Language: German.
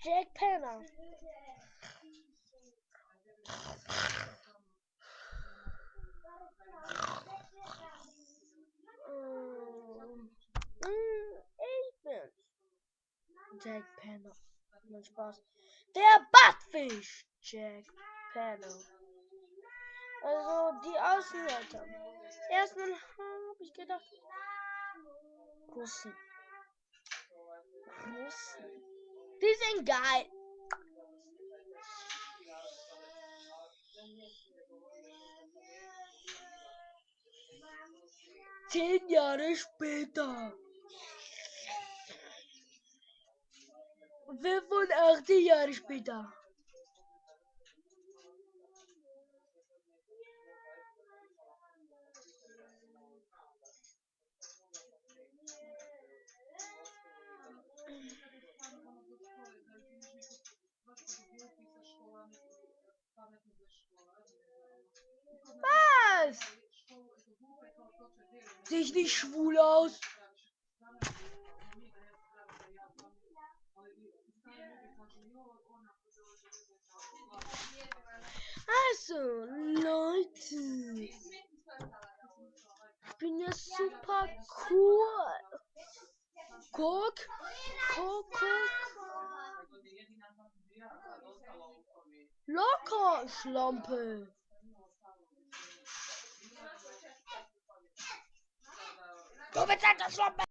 Jack Penner. Ich bin's. Jack Penner. Mein Spaß. Der Batfisch. Jack Penner. Also die Außenseiter. Erstmal habe ich gedacht, Russen. Die sind geil. Zehn Jahre später. 85 Jahre später. Was? Sehe ich nicht schwul aus? Also, Leute. Ich bin ja super cool. Guck. Locker, Schlampe. Du bist halt das Schlampe.